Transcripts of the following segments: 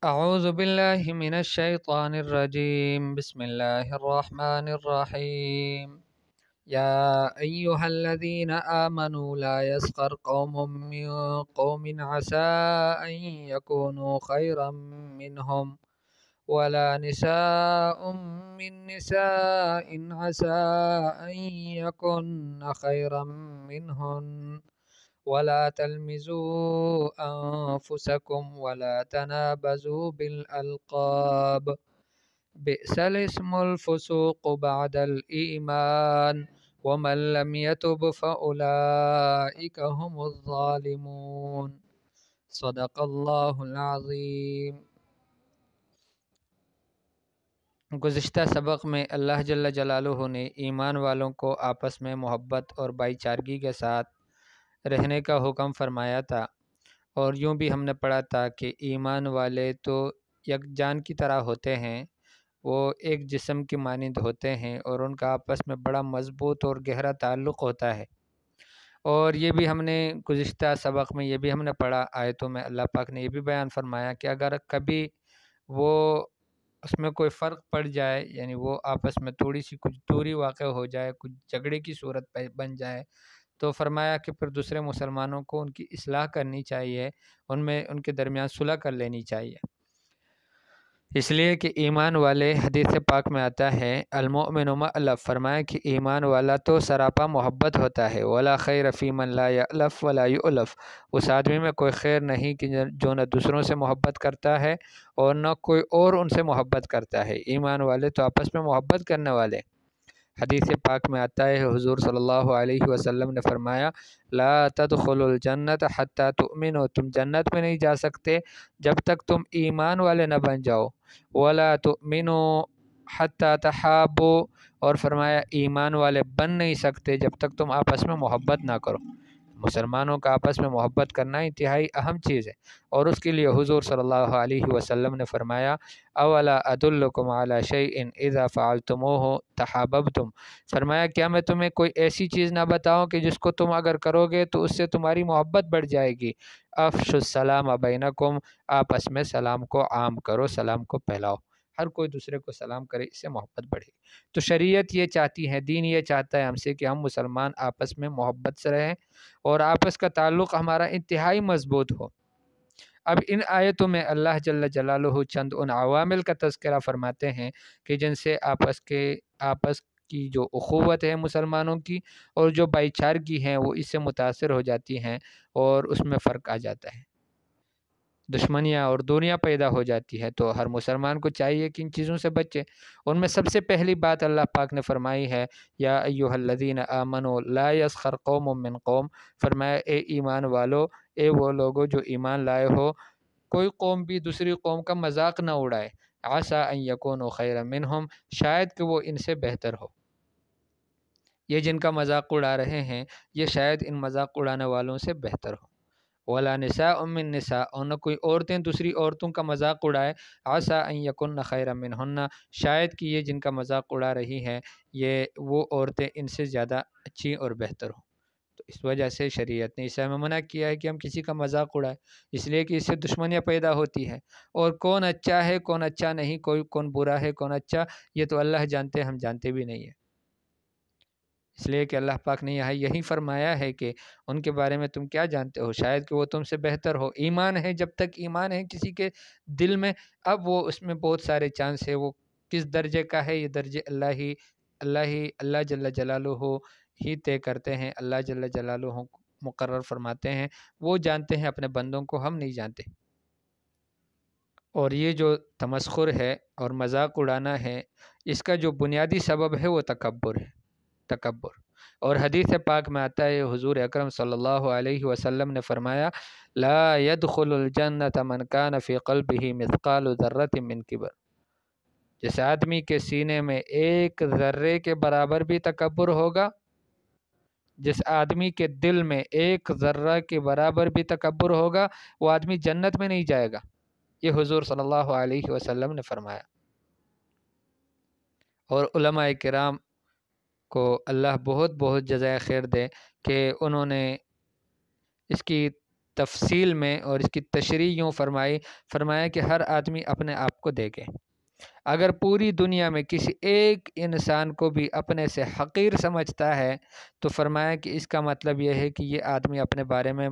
أعوذ بالله من الشيطان الرجيم بسم الله الرحمن الرحيم يا أيها الذين آمنوا لا يسخر قوم من قوم عسى أن يكونوا خيرا منهم ولا نساء من نساء عسى أن يكن خيرا منهن ولا تلمزوا أنفسكم ولا تنابزوا بالألقاب بئس الاسم الفسوق بعد الإيمان ومن لم يتب فأولئك هم الظالمون صدق اللہ العظیم۔ گزشتہ سبق میں اللہ جل جلالہ نے ایمان والوں کو آپس میں محبت اور بھائی چارگی کے ساتھ رہنے کا حکم فرمایا تھا، اور یوں بھی ہم نے پڑھا تھا کہ ایمان والے تو یک جان کی طرح ہوتے ہیں، وہ ایک جسم کی مانند ہوتے ہیں اور ان کا آپس میں بڑا مضبوط اور گہرا تعلق ہوتا ہے۔ اور یہ بھی ہم نے گزشتہ سبق میں یہ بھی ہم نے پڑھا، آیتوں میں اللہ پاک نے یہ بھی بیان فرمایا کہ اگر کبھی وہ اس میں کوئی فرق پڑ جائے، یعنی وہ آپس میں تھوڑی سی کچھ دوری واقع ہو جائے، کچھ جھگڑے کی صورت بن جائے، تو فرمایا کہ پھر دوسرے مسلمانوں کو ان کی اصلاح کرنی چاہیے، ان کے درمیان صلح کر لینی چاہیے، اس لیے کہ ایمان والے، حدیث پاک میں آتا ہے المؤمن مألف، فرمایا کہ ایمان والا تو سراپا محبت ہوتا ہے، ولا خیر فی من لا یألف ولا یؤلف، اس آدمی میں کوئی خیر نہیں کہ جو نہ دوسروں سے محبت کرتا ہے اور نہ کوئی اور ان سے محبت کرتا ہے۔ ایمان والے تو آپس میں محبت کرنے والے۔ حدیث پاک میں آتا ہے حضور صلی اللہ علیہ وسلم نے فرمایا لا تدخلوا الجنت حتی تؤمنوا، تم جنت میں نہیں جا سکتے جب تک تم ایمان والے نہ بن جاؤ، ولا تؤمنوا حتی تحابوا، اور فرمایا ایمان والے بن نہیں سکتے جب تک تم آپس میں محبت نہ کرو۔ مسلمانوں کا آپس میں محبت کرنا انتہائی اہم چیز ہے، اور اس کے لیے حضور صلی اللہ علیہ وسلم نے فرمایا اولا ادلکم علی شیء اذا فعلتموہ تحاببتم، فرمایا کیا میں تمہیں کوئی ایسی چیز نہ بتاؤں کہ جس کو تم اگر کرو گے تو اس سے تمہاری محبت بڑھ جائے گی؟ افشوا السلام بینکم، آپس میں سلام کو عام کرو، سلام کو پھیلاؤ، ہر کوئی دوسرے کو سلام کرے، اس سے محبت بڑھے۔ تو شریعت یہ چاہتی ہے، دین یہ چاہتا ہے ہم سے کہ ہم مسلمان آپس میں محبت سے رہیں اور آپس کا تعلق ہمارا انتہائی مضبوط ہو۔ اب ان آیتوں میں اللہ جل جلالہ چند ان عوامل کا تذکرہ فرماتے ہیں کہ جن سے آپس کی جو اخوت ہے مسلمانوں کی اور جو بھائی چارگی ہیں وہ اس سے متاثر ہو جاتی ہیں اور اس میں فرق آ جاتا ہے، دشمنیاں اور دوریاں پیدا ہو جاتی ہے۔ تو ہر مسلمان کو چاہیے کہ ان چیزوں سے بچے۔ ان میں سب سے پہلی بات اللہ پاک نے فرمائی ہے یا ایھا الذین آمنوا لا یسخر قوم من قوم، فرمایا اے ایمان والو، اے وہ لوگو جو ایمان لائے ہو، کوئی قوم بھی دوسری قوم کا مذاق نہ اڑائے، عسیٰ ان یکونوا خیرا منہم، شاید کہ وہ ان سے بہتر ہو۔ یہ جن کا مذاق اڑا رہے ہیں یہ شاید ان مذاق اڑانے والوں سے بہتر ہو۔ ولا نساء من نساء، اور نہ کوئی عورتیں دوسری عورتوں کا مذاق اڑائے، عسیٰ ان یکن خیرا منہن، شاید کہ یہ جن کا مذاق اڑا رہی ہیں یہ وہ عورتیں ان سے زیادہ اچھی اور بہتر ہوں۔ تو اس وجہ سے شریعت نے اس سے ہمیں منع کیا ہے کہ ہم کسی کا مذاق اڑائیں، اس لیے کہ اس سے دشمنیاں پیدا ہوتی ہیں، اور کون اچھا ہے کون اچھا نہیں، کون برا ہے کون اچھا، یہ تو اللہ جانتے ہیں، ہم جانتے بھی نہیں ہیں۔ اس لیے کہ اللہ پاک نے یہاں یہی فرمایا ہے کہ ان کے بارے میں تم کیا جانتے ہو، شاید کہ وہ تم سے بہتر ہو۔ ایمان ہے، جب تک ایمان ہے کسی کے دل میں، اب وہ اس میں بہت سارے چانس ہے، وہ کس درجے کا ہے یہ درجے اللہ جل جلالہ ہی طے کرتے ہیں، اللہ جل جلالہ مقرر فرماتے ہیں، وہ جانتے ہیں اپنے بندوں کو، ہم نہیں جانتے۔ اور یہ جو تمسخر ہے اور مذاق اڑانا ہے، اس کا جو بنیادی سبب ہے وہ تکبر ہے، تکبر۔ اور حدیث پاک میں آتا ہے حضور اکرم صلی اللہ علیہ وسلم نے فرمایا لا يدخل الجنت من کان فی قلبہ مثقال ذرۃ من کبر، جس آدمی کے سینے میں ایک ذرے کے برابر بھی تکبر ہوگا، جس آدمی کے دل میں ایک ذرہ کے برابر بھی تکبر ہوگا، وہ آدمی جنت میں نہیں جائے گا، یہ حضور صلی اللہ علیہ وسلم نے فرمایا۔ اور علماء کرام کو اللہ بہت بہت جزائے خیر دے کہ انہوں نے اس کی تفصیل میں اور اس کی تشریح یوں فرمایا کہ ہر آدمی اپنے آپ کو دیکھے۔ اگر پوری دنیا میں کسی ایک انسان کو بھی اپنے سے حقیر سمجھتا ہے تو فرمایا کہ اس کا مطلب یہ ہے کہ یہ آدمی اپنے بارے میں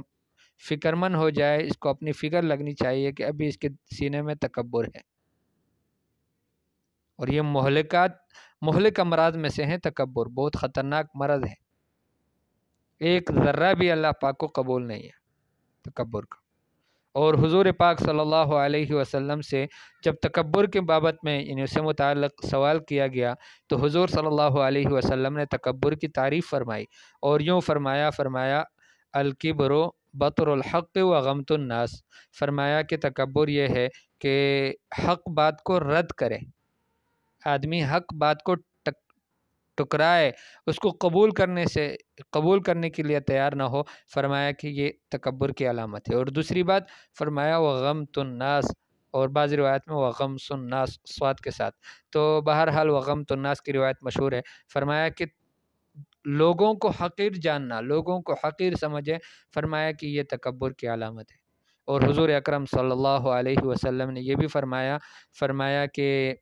فکر مند ہو جائے، اس کو اپنی فکر لگنی چاہیے کہ ابھی اس کے سینے میں تکبر ہے، اور یہ مہلک امراض میں سے ہیں۔ تکبر بہت خطرناک مرض ہے، ایک ذرہ بھی اللہ پاک کو قبول نہیں ہے تکبر کا۔ اور حضور پاک صلی اللہ علیہ وسلم سے جب تکبر کے بابت میں ان سے متعلق سوال کیا گیا تو حضور صلی اللہ علیہ وسلم نے تکبر کی تعریف فرمائی اور یوں فرمایا الکبر بطر الحق و غمت الناس، فرمایا کہ تکبر یہ ہے کہ حق بات کو رد کرے، آدمی حق بات کو ٹکرائے، اس کو قبول کرنے کے لیے تیار نہ ہو، فرمایا کہ یہ تکبر کی علامت ہے۔ اور دوسری بات فرمایا وغمت الناس، اور بعض روایت میں وغمس الناس صاد کے ساتھ، تو بہرحال وغمت الناس کی روایت مشہور ہے۔ فرمایا کہ لوگوں کو حقیر جاننا، لوگوں کو حقیر سمجھے، فرمایا کہ یہ تکبر کی علامت ہے۔ اور حضور اکرم صلی اللہ علیہ وسلم نے یہ بھی فرمایا کہ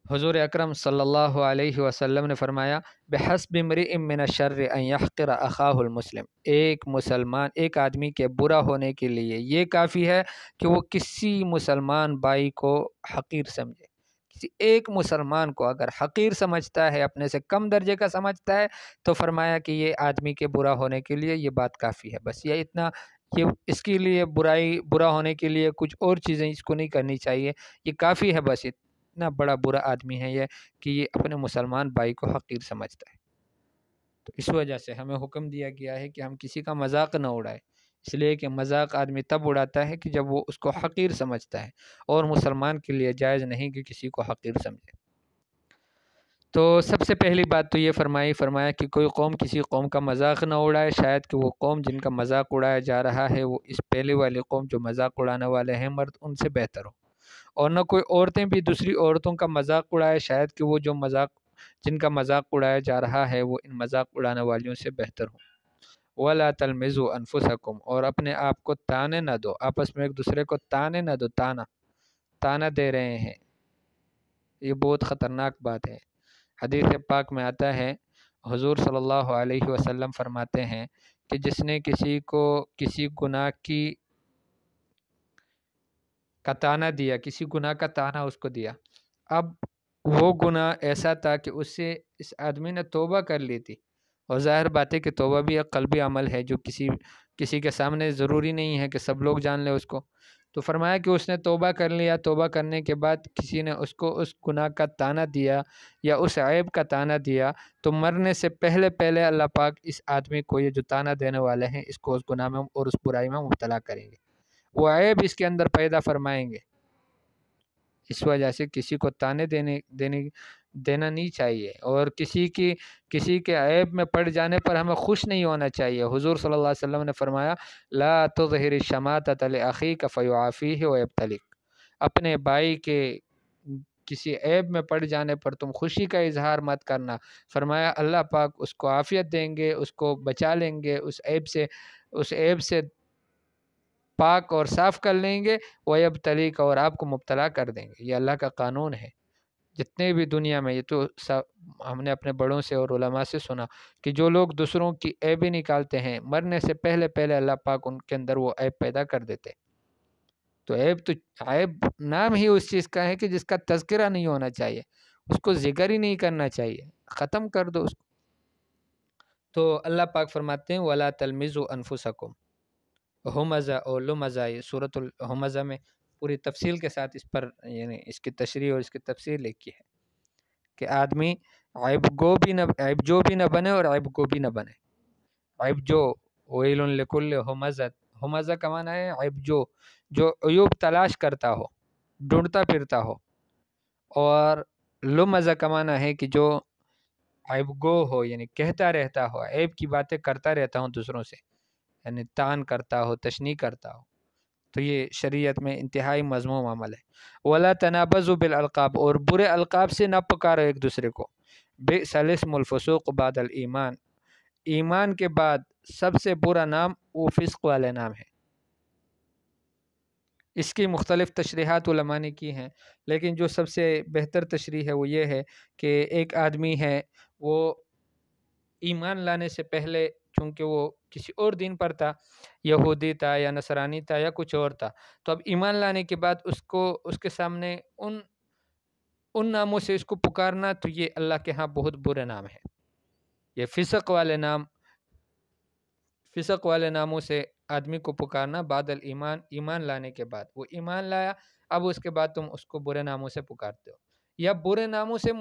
حضور اکرم صلی اللہ علیہ وسلم نے فرمایا بحسب امرئ من الشر ان يحقر اخاہ المسلم، ایک آدمی کے برا ہونے کے لیے یہ کافی ہے کہ وہ کسی مسلمان بھائی کو حقیر سمجھے۔ کسی ایک مسلمان کو اگر حقیر سمجھتا ہے، اپنے سے کم درجے کا سمجھتا ہے، تو فرمایا کہ یہ آدمی کے برا ہونے کے لیے یہ بات کافی ہے، بس یہ اتنا، یہ اس کے لیے برا ہونے کے لیے کچھ اور چیزیں اس کو نہیں کرنی چاہیے، یہ کافی ہے، بس اتنا بڑا برا آدمی ہے یہ کہ یہ اپنے مسلمان بھائی کو حقیر سمجھتا ہے۔ تو اس وجہ سے ہمیں حکم دیا گیا ہے کہ ہم کسی کا مذاق نہ اڑائے، اس لیے کہ مذاق آدمی تب اڑاتا ہے کہ جب وہ اس کو حقیر سمجھتا ہے، اور مسلمان کے لیے جائز نہیں کہ کسی کو حقیر سمجھے۔ تو سب سے پہلی بات تو یہ فرمایا کہ کوئی قوم کسی قوم کا مذاق نہ اڑائے، شاید کہ وہ قوم جن کا مذاق اڑایا جا رہا ہے وہ اس پہلے والی قوم جو مذاق اڑانے والے ہیں مرد ان سے بہتر ہو، اور نہ کوئی عورتیں بھی دوسری عورتوں کا مذاق اڑائے، شاید کہ وہ جن کا مذاق اڑایا جا رہا ہے وہ ان مذاق اڑانے والیوں سے بہتر ہوں۔ وَلَا تَلْمِزُوا أَنفُسَكُمْ، اور اپنے آپ کو تانے نہ دو، آپس میں ایک دوسرے کو تانے نہ دو، تانا دے رہے ہیں، یہ بہت خطرناک بات ہے۔ حدیث پاک میں آتا ہے، حضور صلی اللہ علیہ وسلم فرماتے ہیں کہ جس نے کسی گناہ کا تانا دیا، کسی گناہ کا تانا اس کو دیا، اب وہ گناہ ایسا تھا کہ اس سے اس آدمی نے توبہ کر لی تھی، اور ظاہر بات ہے کہ توبہ بھی ایک قلبی عمل ہے جو کسی کے سامنے ضروری نہیں ہے کہ سب لوگ جان لیں اس کو، تو فرمایا کہ اس نے توبہ کر لیا، توبہ کرنے کے بعد کسی نے اس کو اس گناہ کا تانا دیا یا اس عیب کا تانا دیا، تو مرنے سے پہلے اللہ پاک اس آدمی کو، یہ جو تانا دینے والے ہیں، اس کو اس گناہ میں اور اس برائی میں مبتلا کریں گے، وہ عیب اس کے اندر پیدا فرمائیں گے۔ اس وجہ سے کسی کو تانے دینا نہیں چاہیے، اور کسی کے عیب میں پڑ جانے پر ہمیں خوش نہیں ہونا چاہیے۔ حضور صلی اللہ علیہ وسلم نے فرمایا لا تظہر الشماتۃ لأخیک فیعافیہ ویبتلیک، اپنے بھائی کے کسی عیب میں پڑ جانے پر تم خوشی کا اظہار مت کرنا، فرمایا اللہ پاک اس کو عافیت دیں گے، اس کو بچا لیں گے، اس عیب سے پاک اور صاف کر لیں گے، وَيَبْتَلِيكَ، اور آپ کو مبتلا کر دیں گے۔ یہ اللہ کا قانون ہے، جتنے بھی دنیا میں، یہ تو ہم نے اپنے بڑوں سے اور علماء سے سنا کہ جو لوگ دوسروں کی عیبیں نکالتے ہیں، مرنے سے پہلے اللہ پاک ان کے اندر وہ عیب پیدا کر دیتے۔ تو عیب نام ہی اس چیز کا ہے کہ جس کا تذکرہ نہیں ہونا چاہیے، اس کو ذکر ہی نہیں کرنا چاہیے، ختم کر دو اس کو۔ تو اللہ پاک فرماتے ہیں وَلَا تَلْمِزُوا أَنفُسَكُمْ، ہمزہ اور لمزہ، یہ سورۃ الہمزہ میں پوری تفصیل کے ساتھ اس پر، یعنی اس کی تشریح اور اس کی تفسیر لکھی ہے کہ آدمی عیب جو بھی نہ بنے اور عیب گو بھی نہ بنے۔ عیب جو ویل لکل ہمزہ کا معنی ہے عیب جو عیوب تلاش کرتا ہو، ڈھونڈتا پھرتا ہو، اور لمزہ کا معنی ہے کہ جو عیب گو ہو، یعنی کہتا رہتا ہو، عیب کی باتیں کرتا رہتا ہوں دوسروں سے، یعنی تان کرتا ہو، تشنیع کرتا ہو، تو یہ شریعت میں انتہائی مذموم عمل ہے۔ وَلَا تَنَابَزُوا بِالْأَلْقَابِ، اور برے القاب سے نہ پکارو ایک دوسرے کو۔ بِئْسَ الِاسْمُ الْفُسُوقُ بَعْدَ الْإِيمَانِ، ایمان کے بعد سب سے برا نام وہ فسق والے نام ہے۔ اس کی مختلف تشریحات علماء نے کی ہیں، لیکن جو سب سے بہتر تشریح ہے وہ یہ ہے کہ ایک آدمی ہے، وہ ایمان لانے سے پہلے چونکہ وہ کسی اور دین پر تھا، یہودی تھا یا نصرانی تھا یا کچھ اور تھا، تو اب ایمان لانے کے بعد اس کے سامنے ان ناموں سے اس کو پکارنا، تو یہ اللہ کے ہاں بہت برے نام ہے۔ یہ فسق والے ناموں سے آدمی کو پکارنا بعد الایمان، ایمان لانے کے بعد وہ ایمان لایا، اب اس کے بعد تم اس کو برے ناموں سے پکارتے ہو، یا برے ناموں سے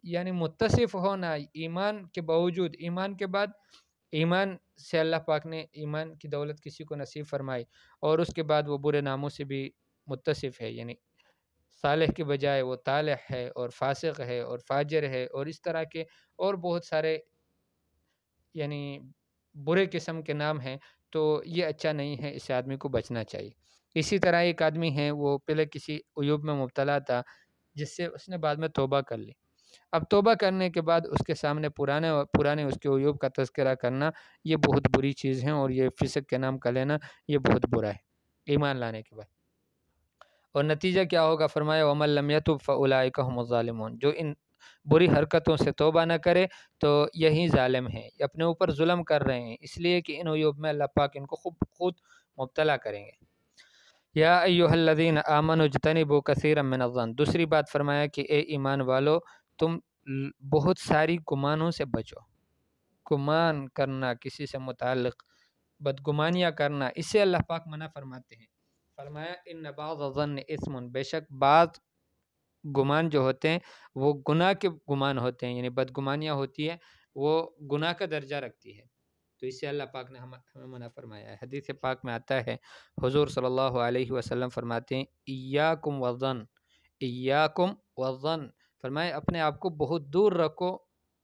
یعنی متصف ہونا ایمان کے باوجود، ایمان کے بعد ایمان سے اللہ پاک نے ایمان کی دولت کسی کو نصیب فرمائی اور اس کے بعد وہ برے ناموں سے بھی متصف ہے، یعنی صالح کے بجائے وہ طالح ہے اور فاسق ہے اور فاجر ہے اور اس طرح کے اور بہت سارے یعنی برے قسم کے نام ہیں، تو یہ اچھا نہیں ہے، اس آدمی کو بچنا چاہیے۔ اسی طرح ایک آدمی ہے، وہ پہلے کسی عیوب میں مبتلا تھا جس سے اس نے بعد میں توبہ کر لی، اب توبہ کرنے کے بعد اس کے سامنے پرانے اس کے عیوب کا تذکرہ کرنا یہ بہت بری چیز ہے، اور یہ فسق کے نام کا لینا یہ بہت برا ہے ایمان لانے کے بعد۔ اور نتیجہ کیا ہوگا؟ فرمایا وَمَن لَّمْ يَتُبْ فَأُولَٰئِكَ هُمُ الظَّالِمُونَ، جو ان بری حرکتوں سے توبہ نہ کرے تو یہی ظالم ہیں، اپنے اوپر ظلم کر رہے ہیں، اس لیے کہ ان عیوب میں اللہ پاک ان کو خود مبتلا کریں گے۔ یا ایھا الذین آمنوا اجتنبوا کثیرا من الظن، دوسری بات فرمایا کہ اے ایمان والو تم بہت ساری گمانوں سے بچو۔ گمان کرنا کسی سے متعلق، بدگمانیاں کرنا، اس سے اللہ پاک منع فرماتے ہیں۔ فرمایا ان بعض الظن اثم، بے شک بعض گمان جو ہوتے ہیں وہ گناہ کے گمان ہوتے ہیں، یعنی بدگمانیاں ہوتی ہیں وہ گناہ کا درجہ رکھتی ہے، تو اس سے اللہ پاک نے ہمیں منع فرمایا ہے۔ حدیث پاک میں آتا ہے، حضور صلی اللہ علیہ وسلم فرماتے ہیں ایاکم والظن، ایاکم والظن، فرمایا اپنے آپ کو بہت دور رکھو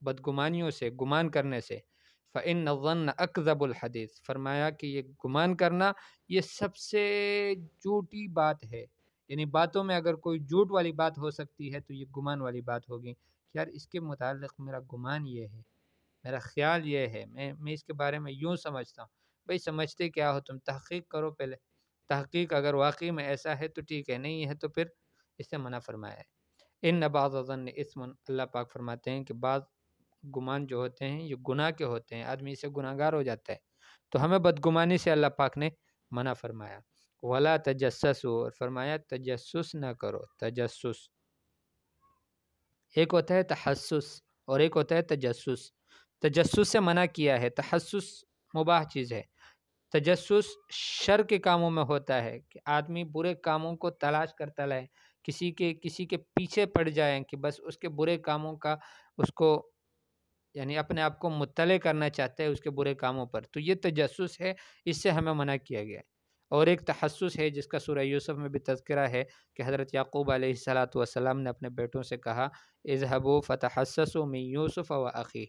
بدگمانیوں سے، گمان کرنے سے۔ فإن الظن اکذب الحدیث، فرمایا کہ یہ گمان کرنا یہ سب سے جھوٹی بات ہے، یعنی باتوں میں اگر کوئی جھوٹ والی بات ہو سکتی ہے تو یہ گمان والی بات ہوگی کہ یار اس کے متعلق میرا گمان یہ ہے، میرا خیال یہ ہے، میں اس کے بارے میں یوں سمجھتا ہوں۔ بھئی سمجھتے کیا ہو تم؟ تحقیق کرو پہلے، تحقیق اگر واقعی میں ایسا ہے تو ٹھیک ہے، نہیں ہے تو پھر اس سے منع فرمایا ہے۔ ان بعض الظن اثم، اللہ پاک فرماتے ہیں کہ بعض گمان جو ہوتے ہیں یہ گناہ کے ہوتے ہیں، آدمی سے گناہ گار ہو جاتا ہے، تو ہمیں بدگمانی سے اللہ پاک نے منع فرمایا۔ ولا تجسسوا، اور فرمایا تجسس نہ کرو۔ تجسس ایک ہوتا ہے تحسس اور ایک ہوتا ہے تجسس۔ تجسس سے منع کیا ہے، تحسس مباح چیز ہے۔ تجسس شر کے کاموں میں ہوتا ہے کہ آدمی برے کاموں کو تلاش کرتا رہے، کسی کے پیچھے پڑ جائیں کہ بس اس کے برے کاموں کا اس کو یعنی اپنے آپ کو مطلع کرنا چاہتا ہے اس کے برے کاموں پر، تو یہ تجسس ہے، اس سے ہمیں منع کیا گیا ہے۔ اور ایک تحسس ہے جس کا سورہ یوسف میں بھی تذکرہ ہے کہ حضرت یعقوب علیہ السلام نے اپنے بیٹوں سے کہا اذهبوا فتحسسوا من یوسف واخیہ،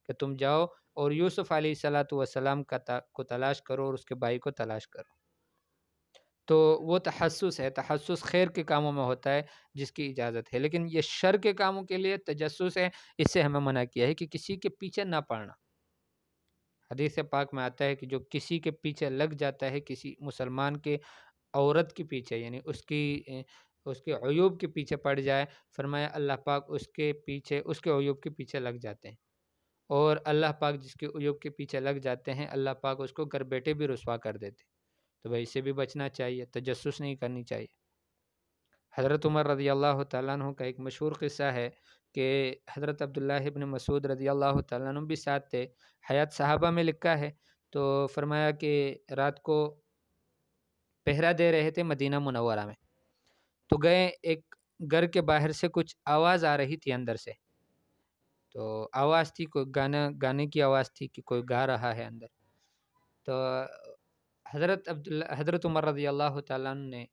کہ تم جاؤ اور یوسف علیہ السلام کو تلاش کرو اور اس کے بھائی کو تلاش کرو۔ تو وہ تحسس ہے، تحسس خیر کے کاموں میں ہوتا ہے جس کی اجازت ہے، لیکن یہ شر کے کاموں کے لیے تجسس ہے، اس سے ہمیں منع کیا ہے کہ کسی کے پیچھے نہ پڑنا۔ حدیث پاک میں آتا ہے کہ جو کسی کے پیچھے لگ جاتا ہے، کسی مسلمان کے عورت کے پیچھے، یعنی اس کے عیوب کے پیچھے پڑ جائے، فرمایا اللہ پاک اس کے عیوب کے پیچھے لگ جاتے ہیں، اور اللہ پاک جس کے عیوب کے پیچھے لگ جاتے ہیں اللہ پاک اس کو گھر بیٹھے بھی رسوا کر دیتے، تو بھائی اس سے بھی بچنا چاہیے، تجسس نہیں کرنی چاہیے۔ حضرت عمر رضی اللہ تعالیٰ عنہ کا ایک مشہور قصہ ہے کہ حضرت عبداللہ ابن مسعود رضی اللہ تعالیٰ عنہ بھی ساتھ تھے، حیات صحابہ میں لکھا ہے، تو فرمایا کہ رات کو پہرا دے رہے تھے مدینہ منورہ میں، تو گئے، ایک گھر کے باہر سے کچھ آواز آ رہی تھی اندر سے، تو آواز تھی کوئی گانے کی آواز تھی کہ کوئی گا رہا ہے اندر، تو حضرت عمر رضی اللہ تعالیٰ عنہ نے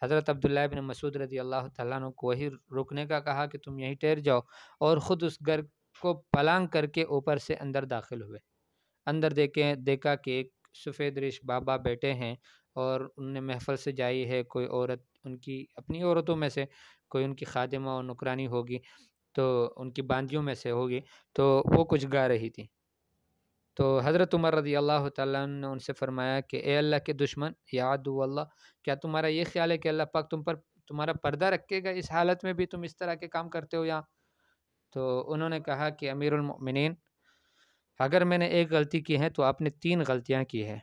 حضرت عبداللہ ابن مسعود رضی اللہ تعالیٰ عنہ کو وہی رکنے کا کہا کہ تم یہیں ٹھہر جاؤ، اور خود اس گھر کو پلانگ کر کے اوپر سے اندر داخل ہوئے۔ اندر دیکھا کہ ایک سفید ریش بابا بیٹھے ہیں اور انہوں نے محفل سے جائی ہے، کوئی عورت ان کی اپنی عورتوں میں سے کوئی ان کی خادمہ اور نکرانی ہوگی، تو ان کی باندیوں میں سے ہوگی، تو وہ کچھ گا رہی تھی۔ تو حضرت عمر رضی اللہ تعالیٰ عنہ نے ان سے فرمایا کہ اے اللہ کے دشمن یا عدو اللہ، کیا تمہارا یہ خیال ہے کہ اللہ پاک تمہارا پردہ رکھے گا، اس حالت میں بھی تم اس طرح کے کام کرتے ہو یہاں؟ تو انہوں نے کہا کہ امیر المؤمنین، اگر میں نے ایک غلطی کی ہے تو آپ نے 3 غلطیاں کی ہے۔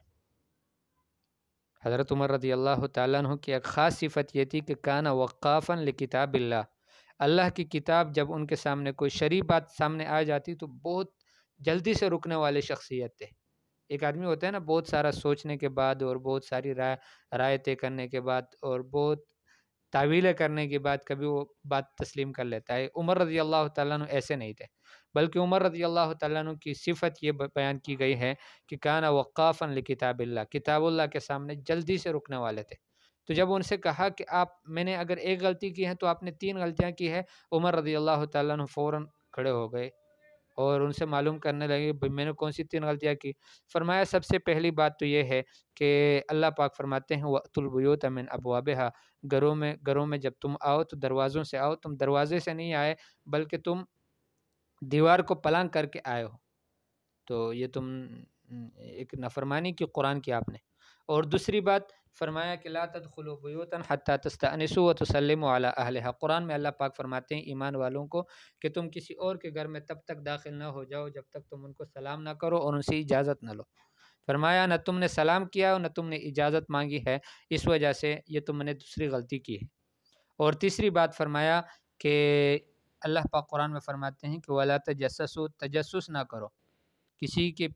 حضرت عمر رضی اللہ تعالیٰ عنہ کی ایک خاص صفت یہ تھی کہ کانا وقافا لکتاب اللہ کی کتاب جب ان کے سامنے کوئی شرعی بات سامنے آ جاتی تو بہت جلدی سے رکنے والے شخصیت تھے۔ ایک آدمی ہوتا ہے نا، بہت سارا سوچنے کے بعد اور بہت ساری رائے طے کرنے کے بعد اور بہت تعویلیں کرنے کے بعد کبھی وہ بات تسلیم کر لیتا ہے۔ عمر رضی اللہ تعالیٰ عنہ ایسے نہیں تھے، بلکہ عمر رضی اللہ تعالیٰ عنہ کی صفت یہ بیان کی گئی ہے کہ کانا وقافا لکتاب اللہ، کتاب اللہ کے سامنے جلدی سے رکنے والے تھے۔ تو جب ان سے کہا کہ میں نے اگر ایک غلطی کی ہے تو آپ نے 3 غلطیاں کی ہے، عمر رضی اللہ تعالیٰ عنہ فوراً کھڑے ہو گئے اور ان سے معلوم کرنے لگے میں نے کون سی 3 غلطیاں کی۔ فرمایا سب سے پہلی بات تو یہ ہے کہ اللہ پاک فرماتے ہیں وَأْتُوا الْبُيُوتَ مِنْ أَبْوَابِهَا، گھروں میں جب تم آؤ تو دروازوں سے آؤ، تم دروازے سے نہیں آئے بلکہ تم دیوار کو پلانگ کر کے آئے ہو، تو یہ تم ایک نافرمانی کی قرآن کی آپ نے۔ اور دوسری بات فرمایا کہ لا تدخلوا بیوتا حتی تستأنسوا وتسلموا علی اہلہا، قرآن میں اللہ پاک فرماتے ہیں ایمان والوں کو کہ تم کسی اور کے گھر میں تب تک داخل نہ ہو جاؤ جب تک تم ان کو سلام نہ کرو اور ان سے اجازت نہ لو۔ فرمایا نہ تم نے سلام کیا اور نہ تم نے اجازت مانگی ہے، اس وجہ سے یہ تم نے دوسری غلطی کی ہے۔ اور تیسری بات فرمایا کہ اللہ پاک قرآن میں فرماتے ہیں کہ وَلَا تَجَسَّسُوا، تجسس نہ کرو، کسی کے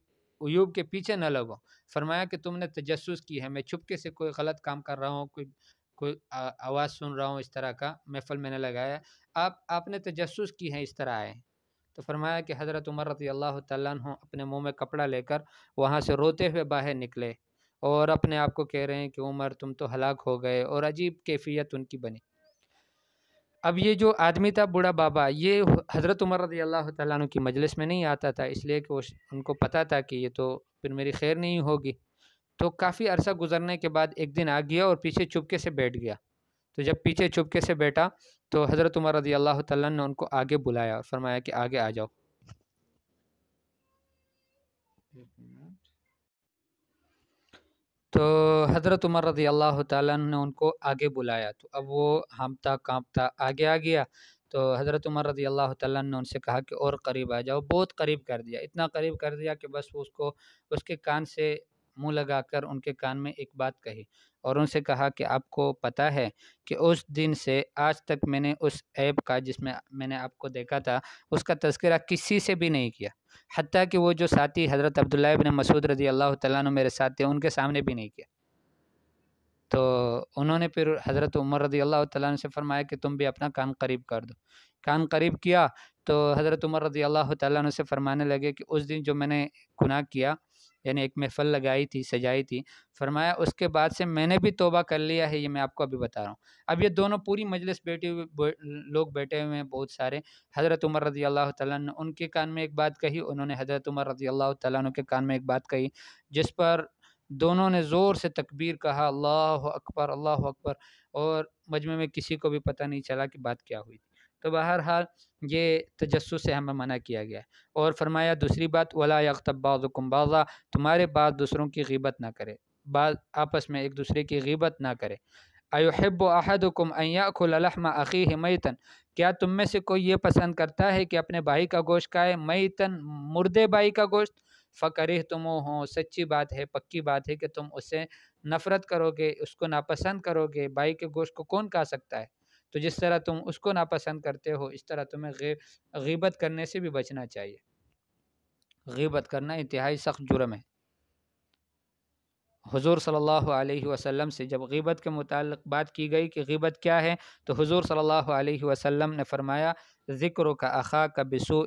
عیوب کے پیچھے نہ لگو۔ فرمایا کہ تم نے تجسس کی ہے، میں چھپکے سے کوئی غلط کام کر رہا ہوں، کوئی آواز سن رہا ہوں اس طرح کا محفل میں نے لگایا، آپ نے تجسس کی ہے، اس طرح آئے۔ تو فرمایا کہ حضرت عمر رضی اللہ تعالیٰ عنہ اپنے منہ میں کپڑا لے کر وہاں سے روتے ہوئے باہر نکلے اور اپنے آپ کو کہہ رہے ہیں کہ عمر تم تو ہلاک ہو گئے، اور عجیب کیفیت ان کی بنی۔ اب یہ جو آدمی تھا بوڑھا بابا، یہ حضرت عمر رضی اللہ تعالیٰ عنہ کی مجلس میں نہیں آتا تھا، اس لیے کہ ان کو پتہ تھا کہ یہ تو پھر میری خیر نہیں ہوگی۔ تو کافی عرصہ گزرنے کے بعد ایک دن آ گیا اور پیچھے چپکے سے بیٹھ گیا۔ تو جب پیچھے چپکے سے بیٹھا تو حضرت عمر رضی اللہ تعالیٰ نے ان کو آگے بلایا اور فرمایا کہ آگے آ جاؤ۔ تو حضرت عمر رضی اللہ تعالیٰ نے ان کو آگے بلایا، تو اب وہ ہامتا کانپتا آگے آ گیا۔ تو حضرت عمر رضی اللہ تعالیٰ نے ان سے کہا کہ اور قریب آ جاؤ، بہت قریب کر دیا، اتنا قریب کر دیا کہ بس اس کے کان سے منہ لگا کر ان کے کان میں ایک بات کہی اور ان سے کہا کہ آپ کو پتہ ہے کہ اس دن سے آج تک میں نے اس عیب کا جس میں نے آپ کو دیکھا تھا اس کا تذکرہ کسی سے بھی نہیں کیا، حتیٰ کہ وہ جو ساتھی حضرت عبداللہ ابن مسعود رضی اللہ تعالیٰ عنہ میرے ساتھ تھے ان کے سامنے بھی نہیں کیا۔ تو انہوں نے پھر حضرت عمر رضی اللہ تعالیٰ عنہ سے فرمایا کہ تم بھی اپنا کان قریب کر دو۔ کان قریب کیا تو حضرت عمر رضی اللہ تعالیٰ عنہ سے فرمانے لگے کہ اس دن جو میں نے گناہ کیا، یعنی ایک محفل لگائی تھی، سجائی تھی، فرمایا اس کے بعد سے میں نے بھی توبہ کر لیا ہے، یہ میں آپ کو ابھی بتا رہا ہوں۔ اب یہ دونوں پوری مجلس لوگ بیٹھے ہوئے ہیں بہت سارے، حضرت عمر رضی اللہ تعالیٰ نے ان کے کان میں ایک بات کہی، انہوں نے حضرت عمر رضی اللہ تعالیٰ عنہ کے کان میں ایک بات کہی، جس پر دونوں نے زور سے تکبیر کہا، اللہ اکبر اللہ اکبر، اور مجمع میں کسی کو بھی پتہ نہیں چلا کہ بات کیا ہوئی تھی۔ تو بہرحال یہ تجسس سے ہمیں منع کیا گیا ہے۔ اور فرمایا دوسری بات وَلَا يَغْتَبْ بَعْضُكُمْ بَعْضًا، تمہارے بعض دوسروں کی غیبت نہ کرے، بعض آپس میں ایک دوسرے کی غیبت نہ کرے۔ أَيُحِبُّ أَحَدُكُمْ أَن يَأْكُلَ لَحْمَ أَخِيهِ مَيْتًا، کیا تم میں سے کوئی یہ پسند کرتا ہے کہ اپنے بھائی کا گوشت کھائے، میتن مردے بھائی کا گوشت، فَكَرِهْتُمُوهُ، سچی بات ہے، پکی بات ہے کہ تم اس سے نفرت کرو گے، اس کو ناپسند کرو گے۔ بھائی کے گوشت کو کون کھا سکتا ہے؟ تو جس طرح تم اس کو ناپسند کرتے ہو اس طرح تمہیں غیبت کرنے سے بھی بچنا چاہیے۔ غیبت کرنا انتہائی سخت جرم ہے۔ حضور صلی اللہ علیہ وسلم سے جب غیبت کے متعلق بات کی گئی کہ غیبت کیا ہے تو حضور صلی اللہ علیہ وسلم نے فرمایا ذکرک اخاک بسوء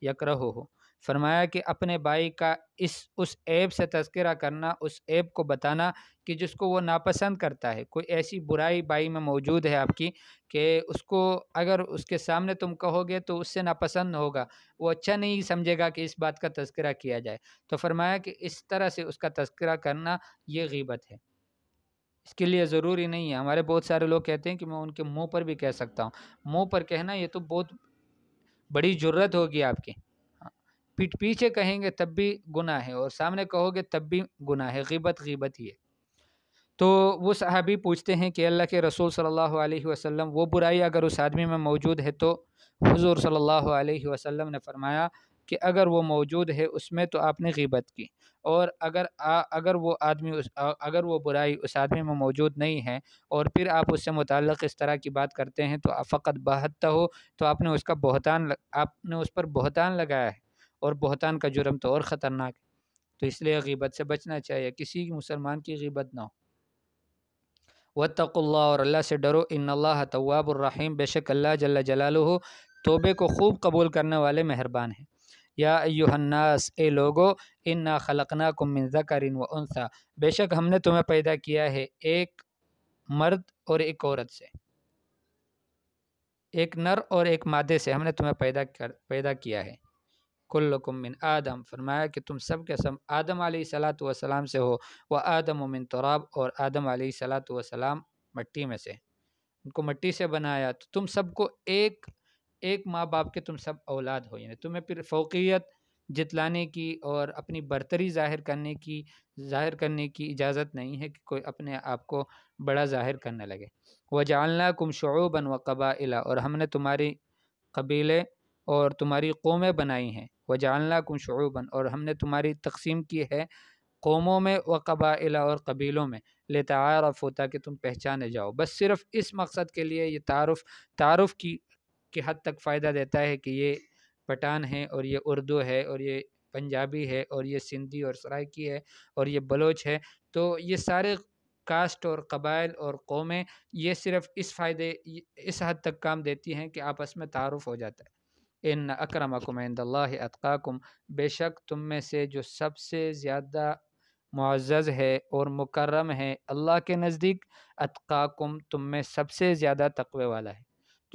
یکرہہ، فرمایا کہ اپنے بھائی کا اس عیب سے تذکرہ کرنا، اس عیب کو بتانا کہ جس کو وہ ناپسند کرتا ہے، کوئی ایسی برائی بھائی میں موجود ہے آپ کی کہ اس کو اگر اس کے سامنے تم کہو گے تو اس سے ناپسند ہوگا، وہ اچھا نہیں سمجھے گا کہ اس بات کا تذکرہ کیا جائے، تو فرمایا کہ اس طرح سے اس کا تذکرہ کرنا یہ غیبت ہے۔ اس کے لیے ضروری نہیں ہے، ہمارے بہت سارے لوگ کہتے ہیں کہ میں ان کے منہ پر بھی کہہ سکتا ہوں، منہ پر کہنا یہ تو بہت بڑی جرت ہوگی آپ کی، پیٹھ پیچھے کہیں گے تب بھی گناہ ہے، اور سامنے کہو گے تب بھی گناہ ہے، غیبت غیبت ہی ہے۔ تو وہ صحابی پوچھتے ہیں کہ اللہ کے رسول صلی اللہ علیہ وسلم، وہ برائی اگر اس آدمی میں موجود ہے تو حضور صلی اللہ علیہ وسلم نے فرمایا کہ اگر وہ موجود ہے اس میں تو آپ نے غیبت کی، اور اگر وہ برائی اس آدمی میں موجود نہیں ہے اور پھر آپ اس سے متعلق اس طرح کی بات کرتے ہیں تو فقط بہتہ ہو، تو آپ نے اس پر بہتان لگایا ہے، اور بہتان کا جرم تو اور خطرناک ہے۔ تو اس لیے غیبت سے بچنا چاہیے، کسی مسلمان کی غیبت نہ ہو۔ واتقوا اللہ، اور اللہ سے ڈرو، ان اللہ تواب الرحیم، بے شک اللہ جل جلالہ توبے کو خوب قبول کرنے والے مہربان ہیں۔ یا ایہا الناس، اے لوگو، انا خلقناکم من ذکر و انثی، بے شک ہم نے تمہیں پیدا کیا ہے ایک مرد اور ایک عورت سے، ایک نر اور ایک مادے سے ہم نے تمہیں پیدا کیا ہے۔ کلکم من آدم، فرمایا کہ تم سب کے سب آدم علیہ الصلاۃ والسلام سے ہو، و آدم من تراب، اور آدم علیہ الصلاۃ والسلام مٹی میں سے، ان کو مٹی سے بنایا، تو تم سب کو ایک ماں باپ کے تم سب اولاد ہو، یعنی تمہیں پھر فوقیت جتلانے کی اور اپنی برتری ظاہر کرنے کی اجازت نہیں ہے کہ کوئی اپنے آپ کو بڑا ظاہر کرنے لگے۔ وجعلناکم شعوبا وقبائل، اور ہم نے تمہاری قبیلے اور تمہاری قومیں بنائی ہیں۔ وجعلناکم شعوبا، اور ہم نے تمہاری تقسیم کی ہے قوموں میں، وقبائل، اور قبیلوں میں، لتعارفوا، تاکہ تم پہچانے جاؤ۔ بس صرف اس مقصد کے لیے یہ تعارف کی حد تک فائدہ دیتا ہے کہ یہ پٹھان ہے، اور یہ اردو ہے، اور یہ پنجابی ہے، اور یہ سندھی اور سرائکی ہے، اور یہ بلوچ ہے۔ تو یہ سارے کاسٹ اور قبائل اور قومیں یہ صرف اس حد تک کام دیتی ہیں کہ آپس میں تعارف ہو جاتا ہے۔ ان اکرمکم عند اللہ اتقاکم، بے شک تم میں سے جو سب سے زیادہ معزز ہے اور مکرم ہے اللہ کے نزدیک، اتقاکم، تم میں سب سے زیادہ تقوی والا ہے۔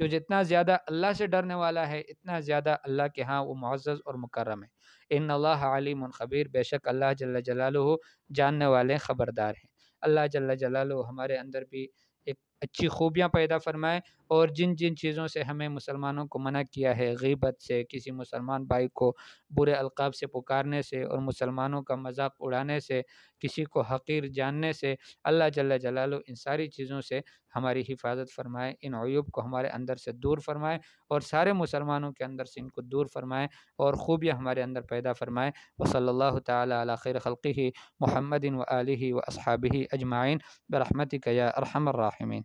جو جتنا زیادہ اللہ سے ڈرنے والا ہے اتنا زیادہ اللہ کے ہاں وہ معزز اور مکرم ہے۔ ان اللہ علیم خبیر، بے شک اللہ جل جلالہ جاننے والے خبردار ہیں۔ اللہ جل جلالہ ہمارے اندر بھی ایک اچھی خوبیاں پیدا فرمائے، اور جن چیزوں سے ہمیں مسلمانوں کو منع کیا ہے، غیبت سے، کسی مسلمان بھائی کو برے القاب سے پکارنے سے، اور مسلمانوں کا مذاق اڑانے سے، کسی کو حقیر جاننے سے، اللہ جل جلالہ ان ساری چیزوں سے ہماری حفاظت فرمائے، ان عیوب کو ہمارے اندر سے دور فرمائے، اور سارے مسلمانوں کے اندر سے ان کو دور فرمائے، اور خوبیاں ہمارے اندر پیدا فرمائے۔ وصلی اللہ تعالی علی خیر خلقہ محمد و آلہ و اصحابہ اجمعین برحمتک یا ارحم الراحمین۔